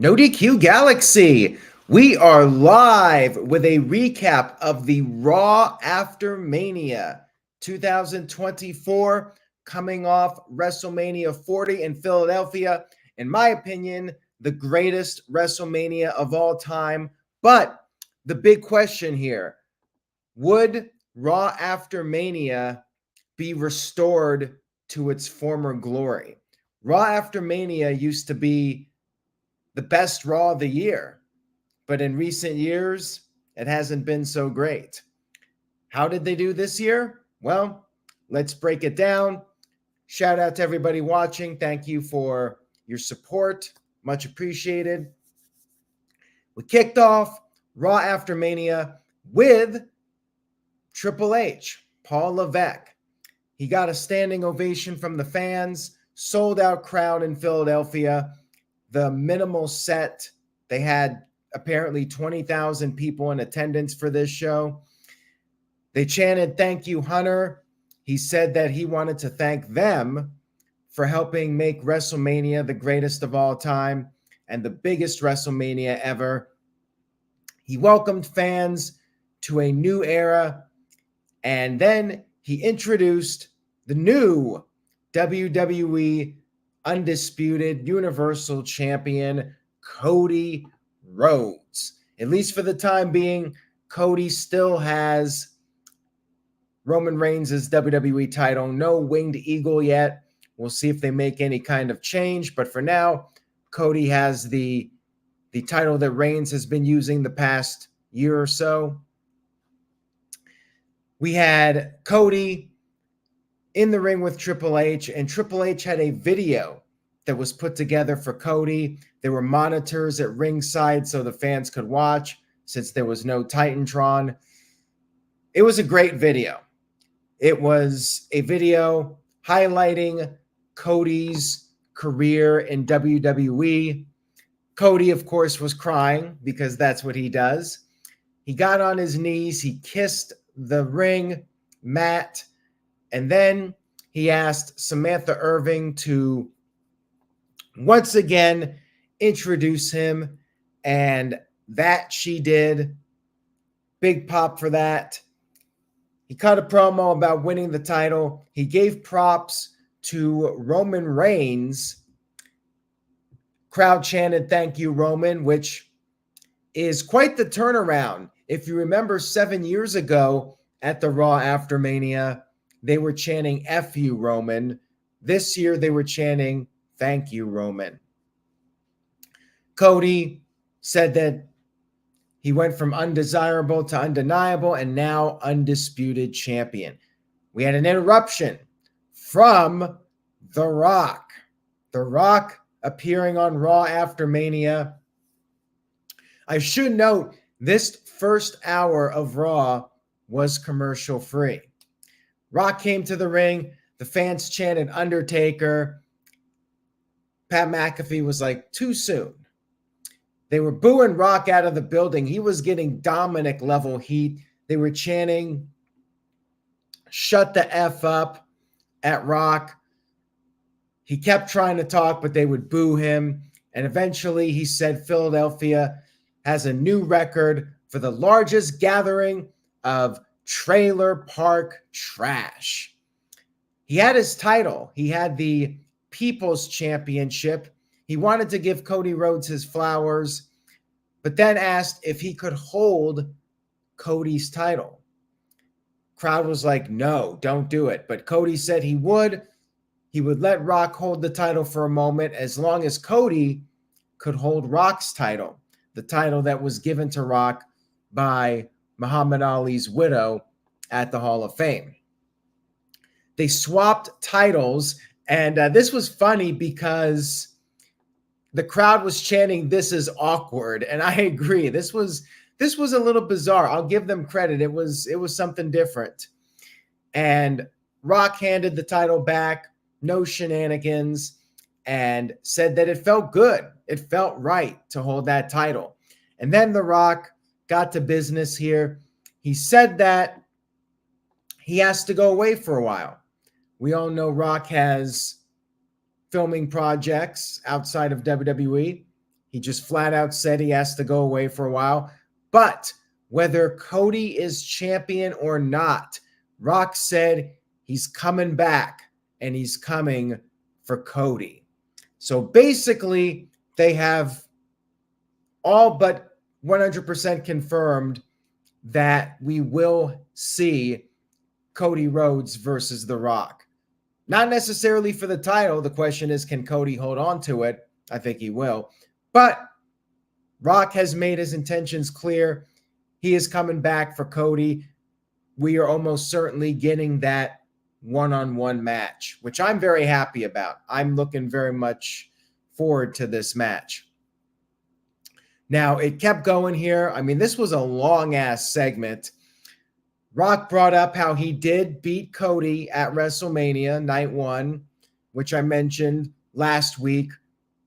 No DQ Galaxy. We are live with a recap of the Raw After Mania 2024, coming off WrestleMania 40 in Philadelphia. In my opinion, the greatest WrestleMania of all time. But the big question here, would Raw After Mania be restored to its former glory? Raw After Mania used to be the best Raw of the year, but in recent years, it hasn't been so great. How did they do this year? Well, let's break it down. Shout out to everybody watching. Thank you for your support. Much appreciated. We kicked off Raw After Mania with Triple H, Paul Levesque. He got a standing ovation from the fans, sold out crowd in Philadelphia. The minimal set, they had apparently 20,000 people in attendance for this show. They chanted, "Thank you, Hunter." He said that he wanted to thank them for helping make WrestleMania the greatest of all time and the biggest WrestleMania ever. He welcomed fans to a new era, and then he introduced the new WWE Undisputed Universal Champion, Cody Rhodes. At least for the time being, Cody still has Roman Reigns' WWE title. No winged eagle yet. We'll see if they make any kind of change. But for now, Cody has the title that Reigns has been using the past year or so. We had Cody in the ring with Triple H, and Triple H had a video that was put together for Cody. There were monitors at ringside so the fans could watch since there was no Titantron. It was a great video. It was a video highlighting Cody's career in WWE. Cody, of course, was crying because that's what he does. He got on his knees. He kissed the ring mat. And then he asked Samantha Irving to once again introduce him, and that she did. Big pop for that. He cut a promo about winning the title. He gave props to Roman Reigns. Crowd chanted, "Thank you, Roman," which is quite the turnaround. If you remember 7 years ago at the Raw After Mania, they were chanting, "F you, Roman." This year, they were chanting, "Thank you, Roman." Cody said that he went from undesirable to undeniable and now undisputed champion. We had an interruption from The Rock. The Rock appearing on Raw After Mania. I should note, this first hour of Raw was commercial free. Rock came to the ring. The fans chanted Undertaker. Pat McAfee was like, too soon. They were booing Rock out of the building. He was getting Dominic level heat. They were chanting, "Shut the F up" at Rock. He kept trying to talk, but they would boo him. And eventually he said Philadelphia has a new record for the largest gathering of trailer park trash. He had his title. He had the People's Championship. He wanted to give Cody Rhodes his flowers, but then asked if he could hold Cody's title. Crowd was like, "No, don't do it." But Cody said he would. He would let Rock hold the title for a moment as long as Cody could hold Rock's title, the title that was given to Rock by Muhammad Ali's widow at the Hall of Fame. They swapped titles, and this was funny because the crowd was chanting, "This is awkward," and I agree. This was a little bizarre. I'll give them credit. It was something different. And Rock handed the title back, no shenanigans, and said that it felt good. It felt right to hold that title. And then The Rock got to business here. He said that he has to go away for a while. We all know Rock has filming projects outside of WWE. He just flat out said he has to go away for a while. But whether Cody is champion or not, Rock said he's coming back and he's coming for Cody. So basically, they have all but 100% confirmed that we will see Cody Rhodes versus The Rock. Not necessarily for the title. The question is, can Cody hold on to it? I think he will. But Rock has made his intentions clear. He is coming back for Cody. We are almost certainly getting that one-on-one match, which I'm very happy about. I'm looking very much forward to this match. Now, it kept going here. I mean, this was a long-ass segment. Rock brought up how he did beat Cody at WrestleMania Night 1, which I mentioned last week,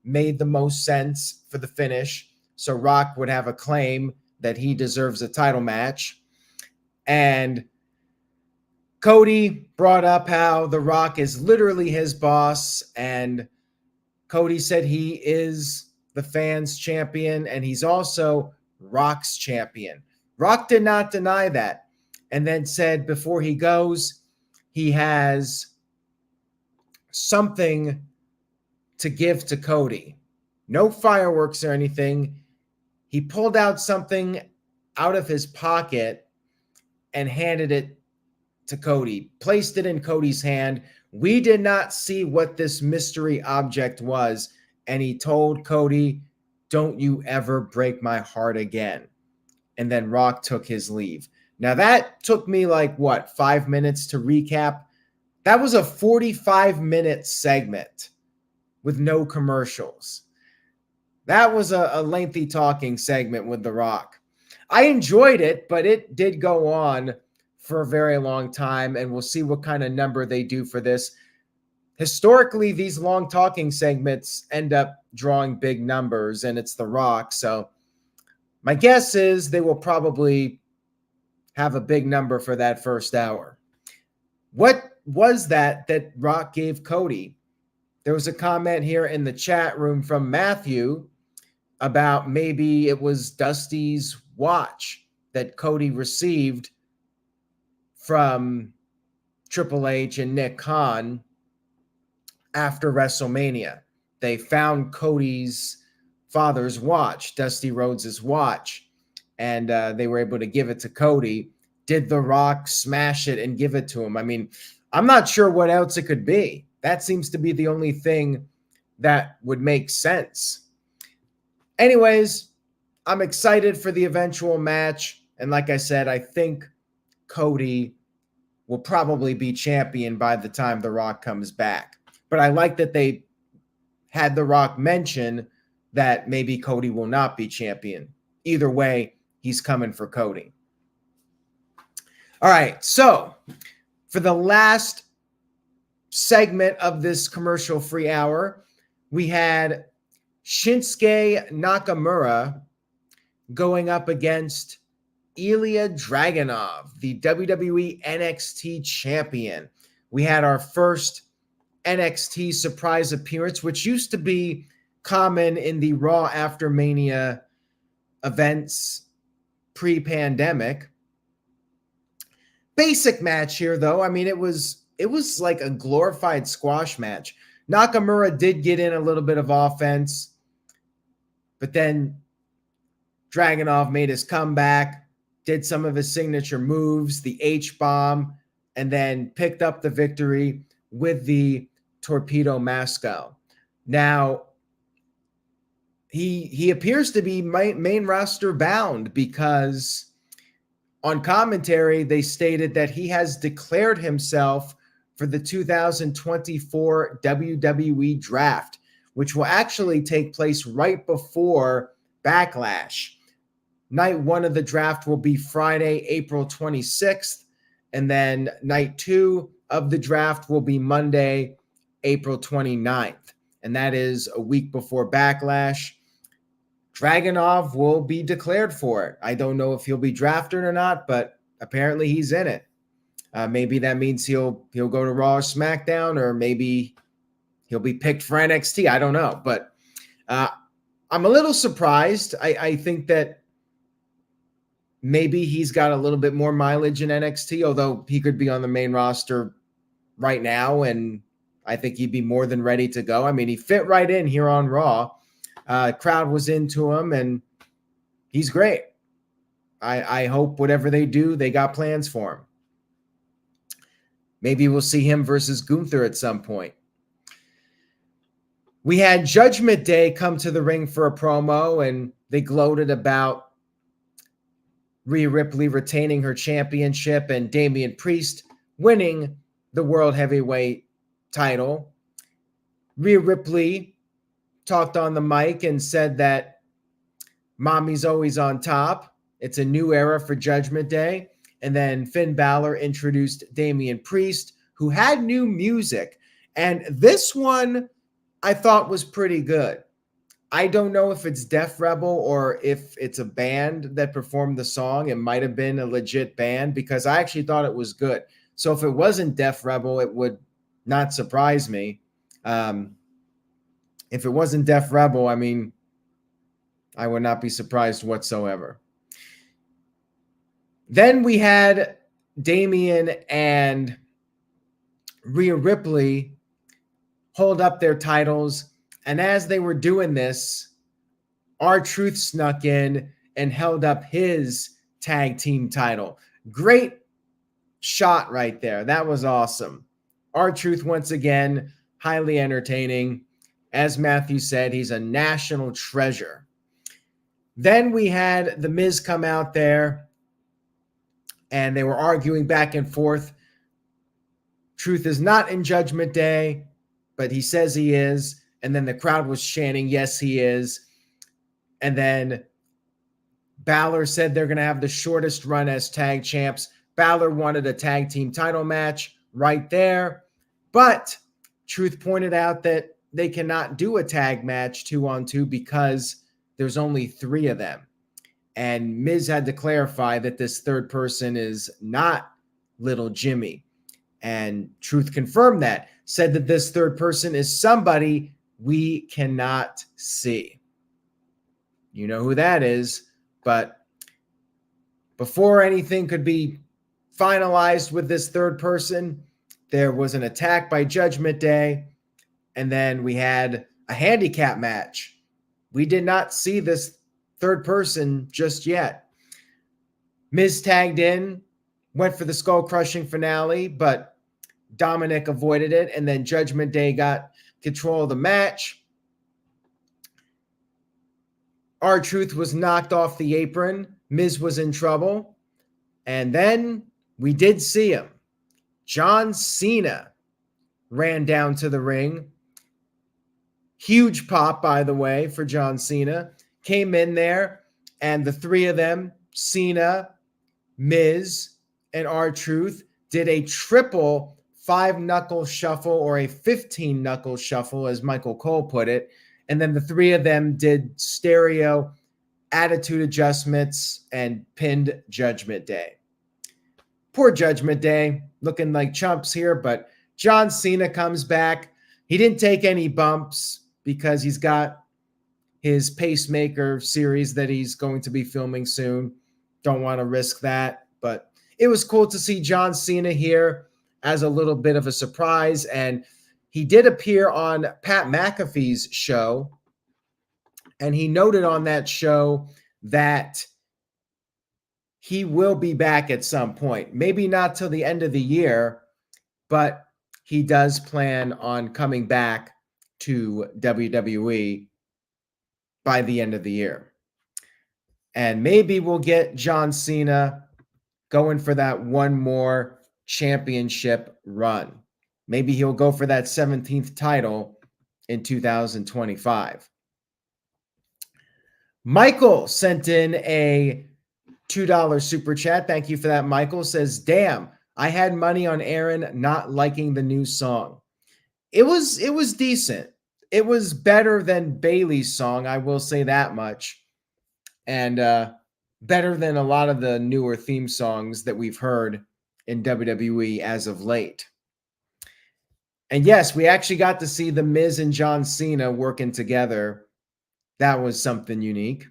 made the most sense for the finish. So Rock would have a claim that he deserves a title match. And Cody brought up how The Rock is literally his boss. And Cody said he is the fans' champion, and he's also Rock's champion. Rock did not deny that, and then said before he goes, he has something to give to Cody. No fireworks or anything. He pulled out something out of his pocket and handed it to Cody, placed it in Cody's hand. We did not see what this mystery object was, and he told Cody, "Don't you ever break my heart again." And then Rock took his leave. Now that took me 5 minutes to recap. That was a 45-minute segment with no commercials. That was a lengthy talking segment with The Rock. I enjoyed it, but it did go on for a very long time, and we'll see what kind of number they do for this. Historically, these long talking segments end up drawing big numbers, and it's The Rock. So my guess is they will probably have a big number for that first hour. What was that Rock gave Cody? There was a comment here in the chat room from Matthew about maybe it was Dusty's watch that Cody received from Triple H and Nick Khan after WrestleMania. They found Cody's father's watch, Dusty Rhodes' watch, and they were able to give it to Cody. Did The Rock smash it and give it to him? I mean, I'm not sure what else it could be. That seems to be the only thing that would make sense. Anyways, I'm excited for the eventual match. And like I said, I think Cody will probably be champion by the time The Rock comes back. But I like that they had The Rock mention that maybe Cody will not be champion. Either way, he's coming for Cody. All right, so for the last segment of this commercial-free hour, we had Shinsuke Nakamura going up against Ilya Dragunov, the WWE NXT champion. We had our first NXT surprise appearance, which used to be common in the Raw After Mania events pre-pandemic. Basic match here, though. I mean, it was like a glorified squash match. Nakamura did get in a little bit of offense, but then Dragunov made his comeback, did some of his signature moves, the H-bomb, and then picked up the victory with the Torpedo Masco. Now, he appears to be main roster bound because on commentary, they stated that he has declared himself for the 2024 WWE Draft, which will actually take place right before Backlash. Night 1 of the draft will be Friday, April 26th, and then night 2 of the draft will be Monday, April 29th, and that is a week before Backlash. Dragunov will be declared for it. I don't know if he'll be drafted or not, but apparently he's in it. Maybe that means he'll go to Raw or SmackDown, or maybe he'll be picked for NXT. I don't know, but I'm a little surprised. I think that maybe he's got a little bit more mileage in NXT, although he could be on the main roster right now, and I think he'd be more than ready to go. I mean, he fit right in here on Raw. Crowd was into him, and he's great. I hope whatever they do, they got plans for him. Maybe we'll see him versus Gunther at some point. We had Judgment Day come to the ring for a promo, and they gloated about Rhea Ripley retaining her championship and Damian Priest winning the World Heavyweight title. Rhea Ripley talked on the mic and said that mommy's always on top. It's a new era for Judgment Day. And then Finn Balor introduced Damian Priest, who had new music. And this one I thought was pretty good. I don't know if it's Def Rebel or if it's a band that performed the song. It might have been a legit band because I actually thought it was good. So if it wasn't Def Rebel, it would not surprise me. If it wasn't Def Rebel, I mean, I would not be surprised whatsoever. Then we had Damian and Rhea Ripley hold up their titles. And as they were doing this, R-Truth snuck in and held up his tag team title. Great shot right there. That was awesome. R-Truth, once again, highly entertaining. As Matthew said, he's a national treasure. Then we had The Miz come out there, and they were arguing back and forth. Truth is not in Judgment Day, but he says he is. And then the crowd was chanting, yes, he is. And then Balor said they're going to have the shortest run as tag champs. Balor wanted a tag team title match right there. But Truth pointed out that they cannot do a tag match 2-on-2 because there's only 3 of them. And Miz had to clarify that this third person is not Little Jimmy. And Truth confirmed that, said that this third person is somebody we cannot see. You know who that is. But before anything could be finalized with this third person, there was an attack by Judgment Day. And then we had a handicap match. We did not see this third person just yet. Miz tagged in, went for the skull-crushing finale, but Dominic avoided it. And then Judgment Day got control of the match. R-Truth was knocked off the apron. Miz was in trouble. And then we did see him. John Cena ran down to the ring. Huge pop, by the way, for John Cena. Came in there, and the 3 of them, Cena, Miz, and R-Truth, did a triple 5-knuckle shuffle, or a 15-knuckle shuffle, as Michael Cole put it. And then the 3 of them did stereo attitude adjustments and pinned Judgment Day. Poor Judgment Day, looking like chumps here, but John Cena comes back. He didn't take any bumps because he's got his pacemaker series that he's going to be filming soon. Don't want to risk that, but it was cool to see John Cena here as a little bit of a surprise. And he did appear on Pat McAfee's show, and he noted on that show that he will be back at some point. Maybe not till the end of the year, but he does plan on coming back to WWE by the end of the year. And maybe we'll get John Cena going for that one more championship run. Maybe he'll go for that 17th title in 2025. Michael sent in a $2 super chat. Thank you for that, Michael. Says, damn, I had money on Aaron not liking the new song. It was decent. It was better than Bayley's song, I will say that much. And better than a lot of the newer theme songs that we've heard in WWE as of late. And yes, we actually got to see The Miz and John Cena working together That was something unique.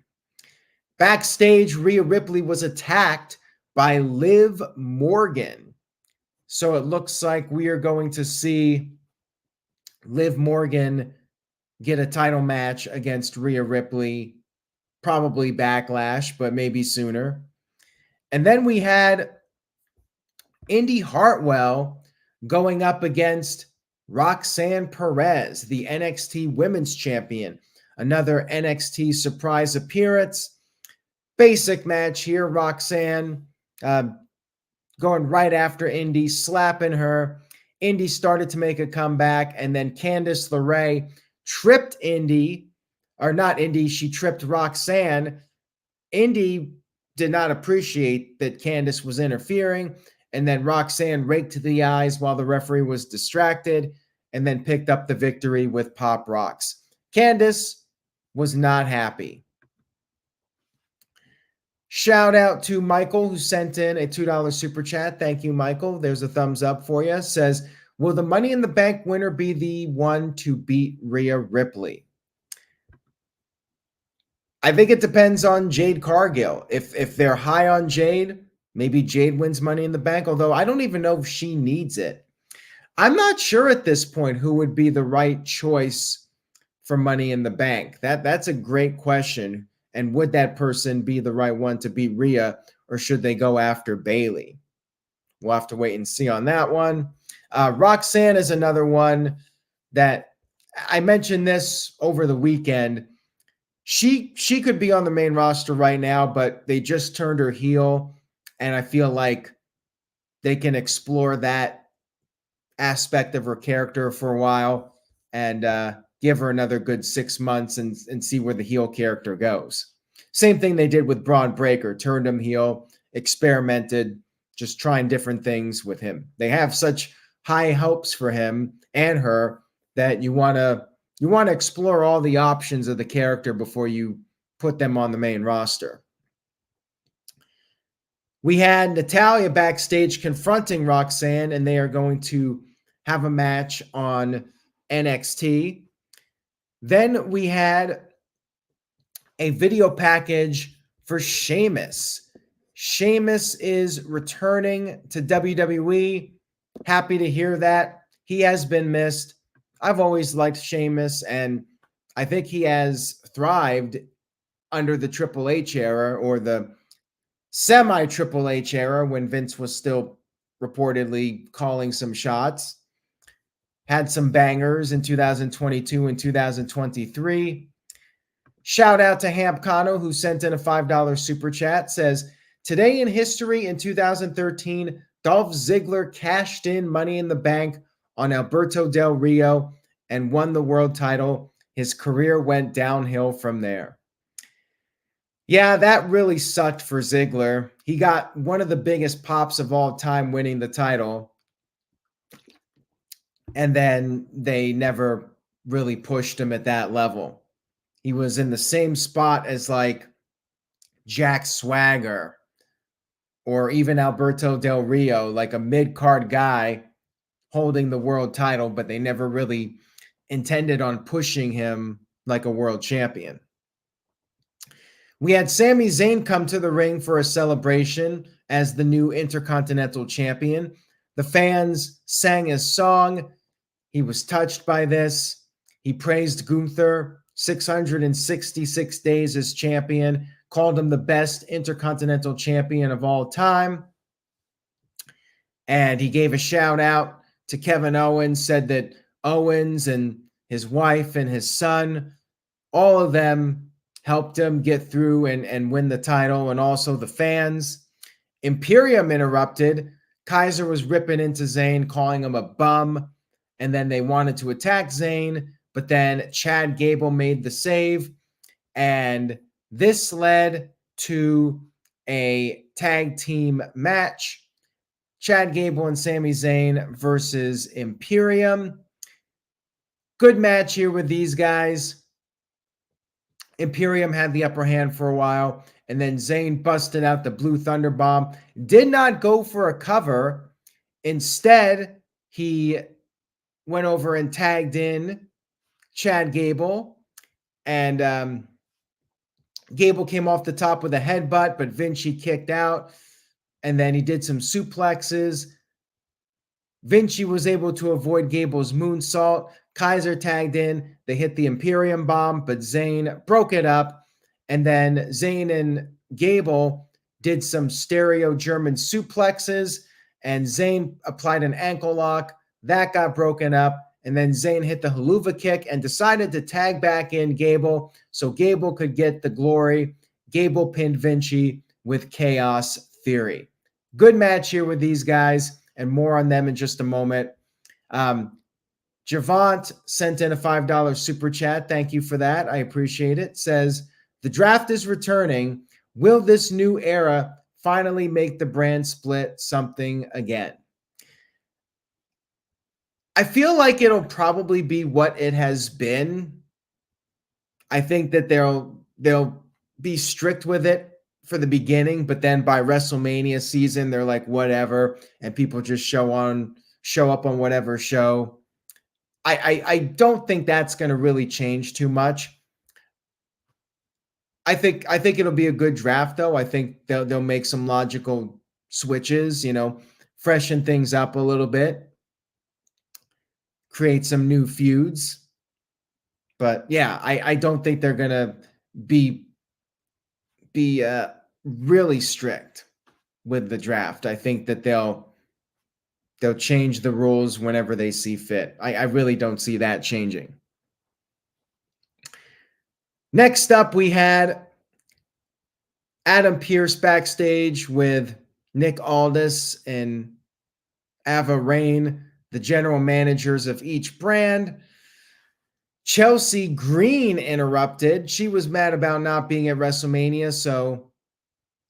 Backstage, Rhea Ripley was attacked by Liv Morgan. So it looks like we are going to see Liv Morgan get a title match against Rhea Ripley, probably Backlash, but maybe sooner. And then we had Indy Hartwell going up against Roxanne Perez, the NXT Women's Champion. Another NXT surprise appearance. Basic match here. Roxanne going right after Indy, slapping her. Indy started to make a comeback, and then Candice LeRae tripped Indy, or not Indy, she tripped Roxanne. Indy did not appreciate that Candice was interfering, and then Roxanne raked the eyes while the referee was distracted, and then picked up the victory with Pop Rocks. Candice was not happy. Shout out to Michael, who sent in a $2 super chat. Thank you, Michael. There's a thumbs up for you. Says, will the Money in the Bank winner be the one to beat Rhea Ripley? I think it depends on Jade Cargill. If they're high on Jade, maybe Jade wins Money in the Bank, although I don't even know if she needs it. I'm not sure at this point who would be the right choice for Money in the Bank. That's a great question. And would that person be the right one to beat Rhea, or should they go after Bayley? We'll have to wait and see on that one. Roxanne is another one that I mentioned this over the weekend. She could be on the main roster right now, but they just turned her heel, and I feel like they can explore that aspect of her character for a while and give her another good 6 months and see where the heel character goes. Same thing they did with Braun Breaker, turned him heel, experimented, just trying different things with him. They have such high hopes for him and her that you want to explore all the options of the character before you put them on the main roster. We had Natalya backstage confronting Roxanne, and they are going to have a match on NXT. Then we had a video package for Sheamus. Sheamus is returning to WWE. Happy to hear that. He has been missed. I've always liked Sheamus, and I think he has thrived under the Triple H era, or the semi-Triple H era, when Vince was still reportedly calling some shots. Had some bangers in 2022 and 2023. Shout out to Hamp Kano, who sent in a $5 super chat. Says, today in history in 2013, Dolph Ziggler cashed in Money in the Bank on Alberto Del Rio and won the world title. His career went downhill from there. Yeah, that really sucked for Ziggler. He got one of the biggest pops of all time winning the title, and then they never really pushed him at that level. He was in the same spot as like Jack Swagger or even Alberto Del Rio, like a mid-card guy holding the world title, but they never really intended on pushing him like a world champion. We had Sami Zayn come to the ring for a celebration as the new Intercontinental Champion. The fans sang his song. He was touched by this. He praised Gunther, 666 days as champion, called him the best Intercontinental Champion of all time. And he gave a shout out to Kevin Owens, said that Owens and his wife and his son, all of them helped him get through and win the title, and also the fans. Imperium interrupted. Kaiser was ripping into Zayn, calling him a bum, and then they wanted to attack Zayn, but then Chad Gable made the save, and this led to a tag team match. Chad Gable and Sami Zayn versus Imperium. Good match here with these guys. Imperium had the upper hand for a while, and then Zayn busted out the Blue Thunder Bomb. Did not go for a cover. Instead, he went over and tagged in Chad Gable, and Gable came off the top with a headbutt, but Vinci kicked out. And then he did some suplexes. Vinci was able to avoid Gable's moonsault. Kaiser tagged in. They hit the Imperium bomb, but Zayn broke it up. And then Zayn and Gable did some stereo German suplexes, and Zayn applied an ankle lock. That got broken up. And then Zayn hit the haluva kick and decided to tag back in Gable so Gable could get the glory. Gable pinned Vinci with Chaos Theory. Good match here with these guys, and more on them in just a moment. Javant sent in a $5 super chat. Thank you for that. I appreciate it. Says, the draft is returning. Will this new era finally make the brand split something again? I feel like it'll probably be what it has been. I think that they'll be strict with it for the beginning, but then by WrestleMania season, they're like, whatever, and people just show up on whatever show. I don't think that's going to really change too much. I think it'll be a good draft, though. I think they'll make some logical switches, freshen things up a little bit, create some new feuds. But yeah, I don't think they're gonna be really strict with the draft. I think that they'll change the rules whenever they see fit. I really don't see that changing. Next up, we had Adam Pearce backstage with Nick Aldis and Ava Rain, the general managers of each brand. Chelsea Green interrupted. She was mad about not being at WrestleMania, so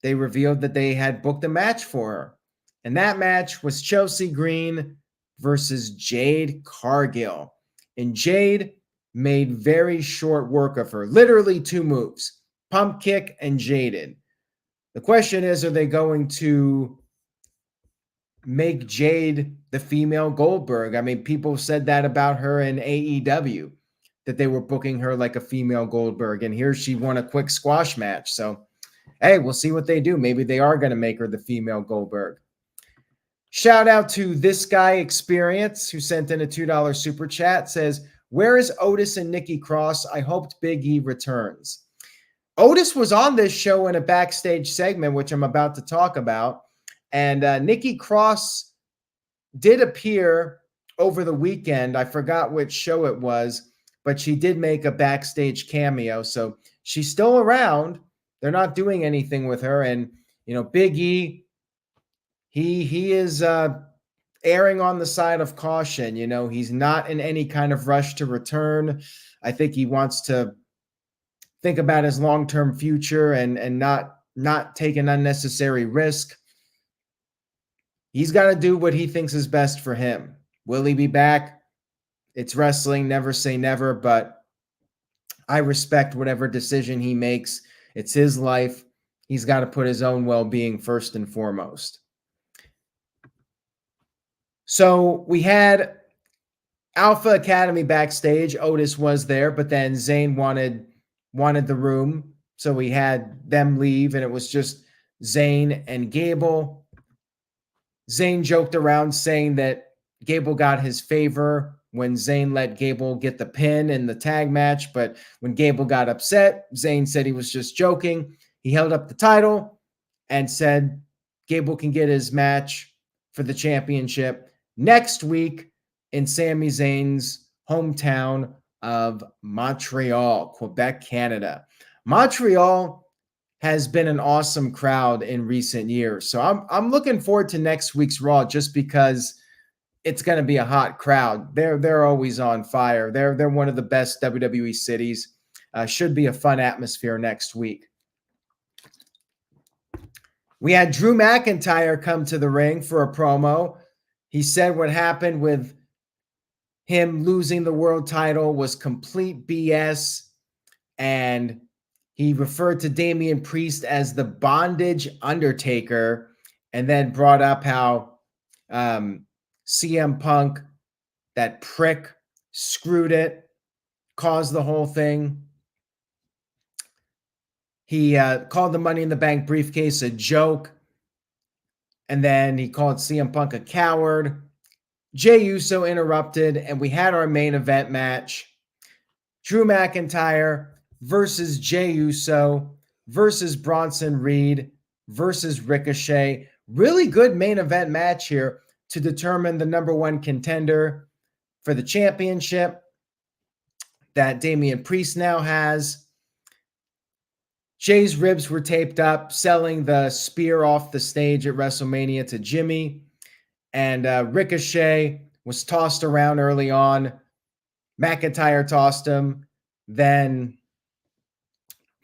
they revealed that they had booked a match for her. And that match was Chelsea Green versus Jade Cargill. And Jade made very short work of her. Literally 2 moves, pump kick and jaded. The question is, are they going to make Jade the female Goldberg? I mean, people said that about her in AEW, that they were booking her like a female Goldberg. And here she won a quick squash match. So, hey, we'll see what they do. Maybe they are going to make her the female Goldberg. Shout out to This Guy Experience, who sent in a $2 super chat. Says, where is Otis and Nikki Cross? I hoped Big E returns. Otis was on this show in a backstage segment, which I'm about to talk about. And Nikki Cross did appear over the weekend. I forgot which show it was, but she did make a backstage cameo. So she's still around. They're not doing anything with her. And, Big E, he is erring on the side of caution. He's not in any kind of rush to return. I think he wants to think about his long-term future and not take an unnecessary risk. He's got to do what he thinks is best for him. Will he be back? It's wrestling. Never say never, but I respect whatever decision he makes. It's his life. He's got to put his own well-being first and foremost. So we had Alpha Academy backstage. Otis was there, but then Zayn wanted the room. So we had them leave, and it was just Zayn and Gable. Zayn joked around saying that Gable got his favor when Zayn let Gable get the pin in the tag match. But when Gable got upset, Zayn said he was just joking. He held up the title and said Gable can get his match for the championship next week in Sami Zayn's hometown of Montreal, Quebec, Canada. Montreal has been an awesome crowd in recent years. So I'm looking forward to next week's Raw just because it's going to be a hot crowd. They're always on fire. They're one of the best WWE cities. Should be a fun atmosphere next week. We had Drew McIntyre come to the ring for a promo. He said what happened with him losing the world title was complete BS, and he referred to Damian Priest as the bondage Undertaker, and then brought up how CM Punk, that prick, screwed it, caused the whole thing. He called the Money in the Bank briefcase a joke. And then he called CM Punk a coward. Jey Uso interrupted, and we had our main event match. Drew McIntyre versus Jey Uso versus Bronson Reed versus Ricochet. Really good main event match here to determine the number one contender for the championship that Damian Priest now has. Jay's ribs were taped up, selling the spear off the stage at WrestleMania to Jimmy. And Ricochet was tossed around early on. McIntyre tossed him. Then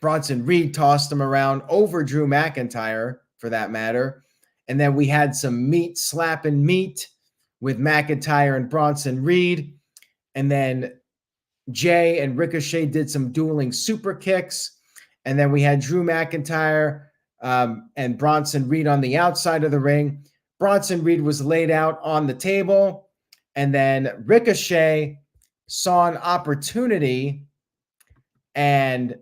Bronson Reed tossed him around over Drew McIntyre, for that matter. And then we had some meat slapping meat with McIntyre and Bronson Reed. And then Jay and Ricochet did some dueling super kicks. And then we had Drew McIntyre and Bronson Reed on the outside of the ring. Bronson Reed was laid out on the table. And then Ricochet saw an opportunity and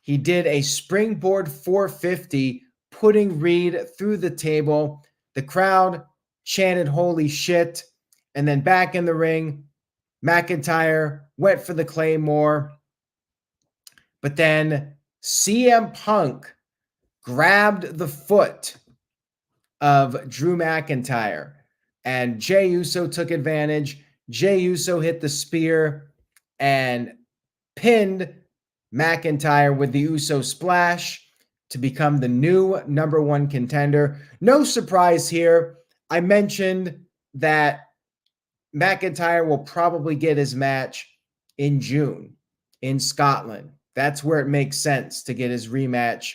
he did a springboard 450, putting Reed through the table. The crowd chanted, "Holy shit." And then back in the ring, McIntyre went for the Claymore. But then CM Punk grabbed the foot of Drew McIntyre, and Jey Uso took advantage. Jey Uso hit the spear and pinned McIntyre with the Uso splash to become the new number one contender. No surprise here. I mentioned that McIntyre will probably get his match in June in Scotland. That's where it makes sense to get his rematch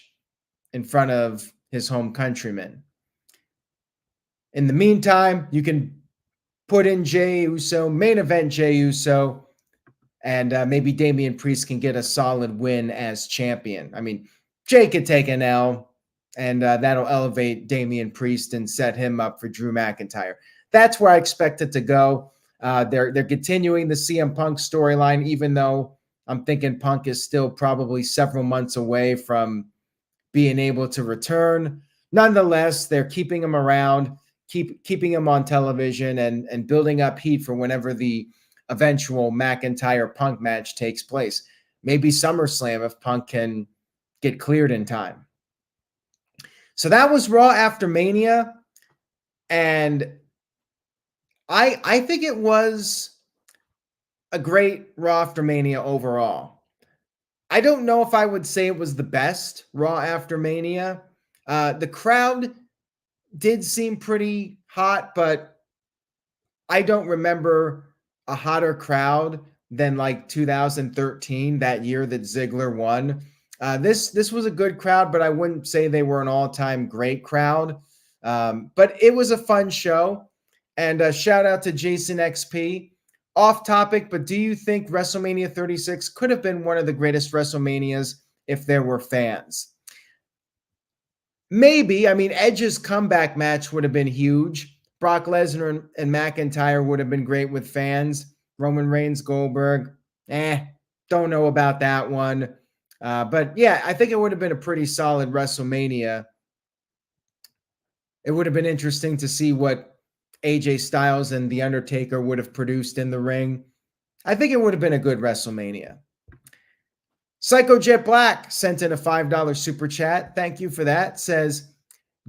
in front of his home countrymen. In the meantime, you can put in Jey Uso, main event Jey Uso, and maybe Damian Priest can get a solid win as champion. I mean, Jey could take an L, and that'll elevate Damian Priest and set him up for Drew McIntyre. That's where I expect it to go. They're continuing the CM Punk storyline, even though I'm thinking Punk is still probably several months away from being able to return. Nonetheless, they're keeping him around, keeping him on television, and building up heat for whenever the eventual McIntyre-Punk match takes place. Maybe SummerSlam if Punk can get cleared in time. So that was Raw After Mania, and I think it was a great Raw After Mania overall. I don't know if I would say it was the best Raw After Mania. The crowd did seem pretty hot, but I don't remember a hotter crowd than like 2013, that year that Ziggler won. This was a good crowd, but I wouldn't say they were an all-time great crowd. But it was a fun show. And shout out to Jason XP. Off topic, but do you think WrestleMania 36 could have been one of the greatest WrestleManias if there were fans? Maybe. I mean, Edge's comeback match would have been huge. Brock Lesnar and McIntyre would have been great with fans. Roman Reigns, Goldberg, don't know about that one. But yeah, I think it would have been a pretty solid WrestleMania. It would have been interesting to see what AJ Styles and The Undertaker would have produced in the ring. I think it would have been a good WrestleMania. Psycho Jet Black sent in a $5 super chat. Thank you for that. Says,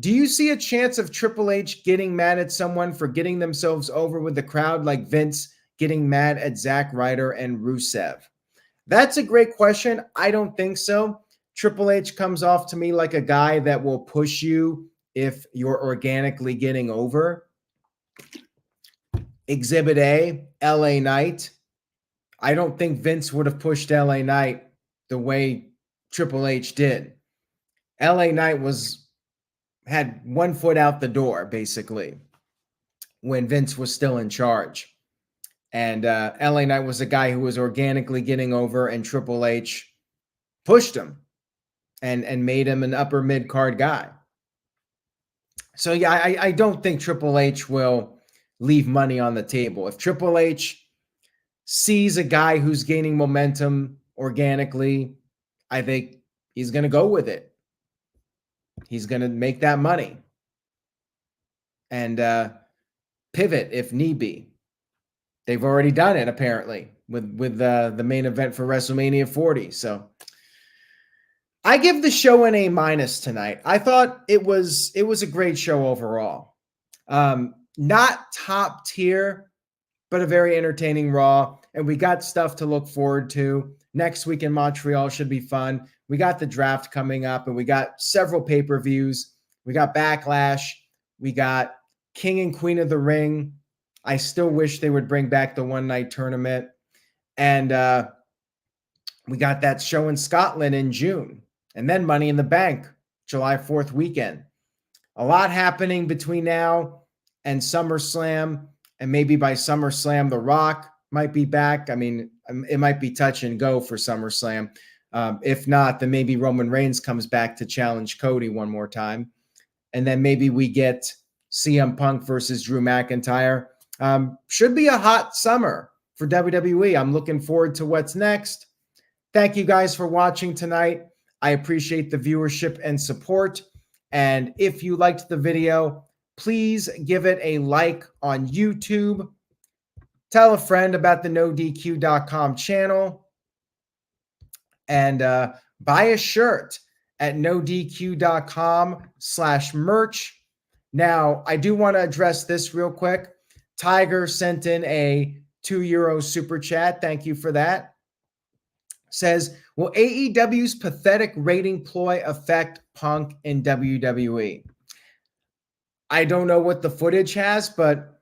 do you see a chance of Triple H getting mad at someone for getting themselves over with the crowd, like Vince getting mad at Zack Ryder and Rusev? That's a great question. I don't think so. Triple H comes off to me like a guy that will push you if you're organically getting over. Exhibit A, LA Knight. I don't think Vince would have pushed LA Knight the way Triple H did. LA Knight had one foot out the door, basically, when Vince was still in charge. And LA Knight was a guy who was organically getting over, and Triple H pushed him and made him an upper mid-card guy. So, yeah, I don't think Triple H will leave money on the table. If Triple H sees a guy who's gaining momentum organically, I think he's going to go with it. He's going to make that money and pivot if need be. They've already done it, apparently, with the main event for WrestleMania 40. So I give the show an A- tonight. I thought it was a great show overall. Not top tier, but a very entertaining Raw. And we got stuff to look forward to. Next week in Montreal should be fun. We got the draft coming up, and we got several pay-per-views. We got Backlash. We got King and Queen of the Ring. I still wish they would bring back the one-night tournament. And we got that show in Scotland in June. And then Money in the Bank, July 4th weekend. A lot happening between now and SummerSlam. And maybe by SummerSlam, The Rock might be back. I mean, it might be touch and go for SummerSlam. If not, then maybe Roman Reigns comes back to challenge Cody one more time. And then maybe we get CM Punk versus Drew McIntyre. Should be a hot summer for WWE. I'm looking forward to what's next. Thank you guys for watching tonight. I appreciate the viewership and support. And if you liked the video, please give it a like on YouTube. Tell a friend about the NoDQ.com channel. And buy a shirt at NoDQ.com/merch. Now, I do want to address this real quick. Tiger sent in a €2 super chat. Thank you for that. Says, will AEW's pathetic rating ploy affect Punk in WWE? I don't know what the footage has, but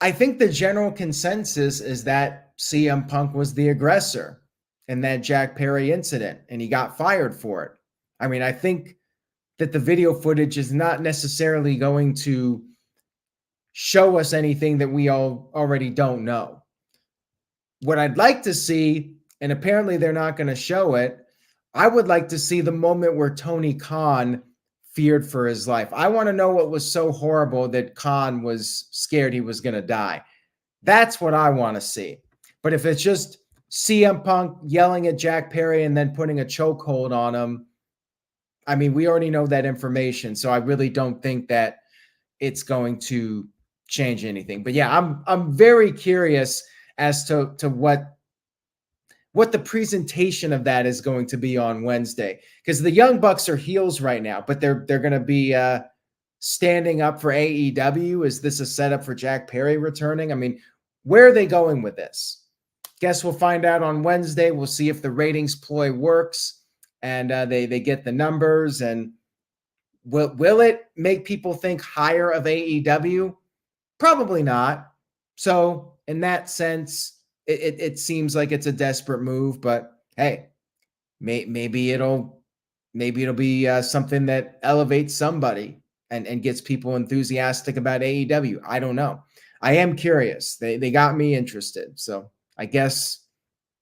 I think the general consensus is that CM Punk was the aggressor in that Jack Perry incident, and he got fired for it. I mean, I think that the video footage is not necessarily going to show us anything that we all already don't know. What I'd like to see, and apparently they're not going to show it, I would like to see the moment where Tony Khan feared for his life. I want to know what was so horrible that Khan was scared he was going to die. That's what I want to see. But if it's just CM Punk yelling at Jack Perry and then putting a chokehold on him, I mean, we already know that information. So I really don't think that it's going to change anything. But yeah, I'm very curious as to what the presentation of that is going to be on Wednesday, because the Young Bucks are heels right now, but they're going to be standing up for AEW. Is this a setup for Jack Perry returning? I mean, where are they going with this? Guess we'll find out on Wednesday. We'll see if the ratings ploy works and they get the numbers. And will it make people think higher of AEW? Probably not. So in that sense, it seems like it's a desperate move, but hey, maybe it'll be something that elevates somebody and gets people enthusiastic about AEW. I don't know. I am curious. They got me interested. So I guess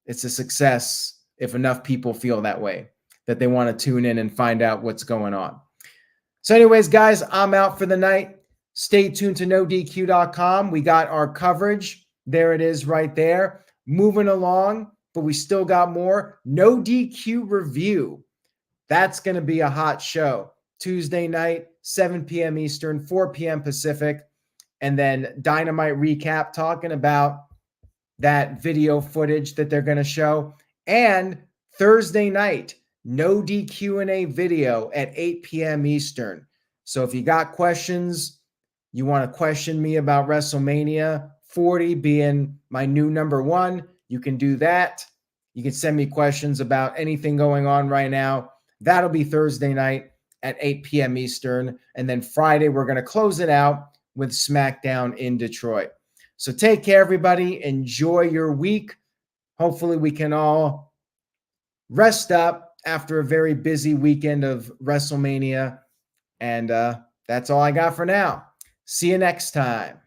it's a success if enough people feel that way, that they want to tune in and find out what's going on. So anyways, guys, I'm out for the night. Stay tuned to NoDQ.com. We got our coverage. There it is right there. Moving along, but we still got more. No DQ review. That's going to be a hot show. Tuesday night, 7 p.m. Eastern, 4 p.m. Pacific. And then Dynamite recap talking about that video footage that they're going to show. And Thursday night, no DQ&A video at 8 p.m. Eastern. So if you got questions, you want to question me about WrestleMania 40 being my new number one, you can do that. You can send me questions about anything going on right now. That'll be Thursday night at 8 p.m. Eastern. And then Friday, we're going to close it out with SmackDown in Detroit. So take care, everybody. Enjoy your week. Hopefully we can all rest up after a very busy weekend of WrestleMania. And that's all I got for now. See you next time.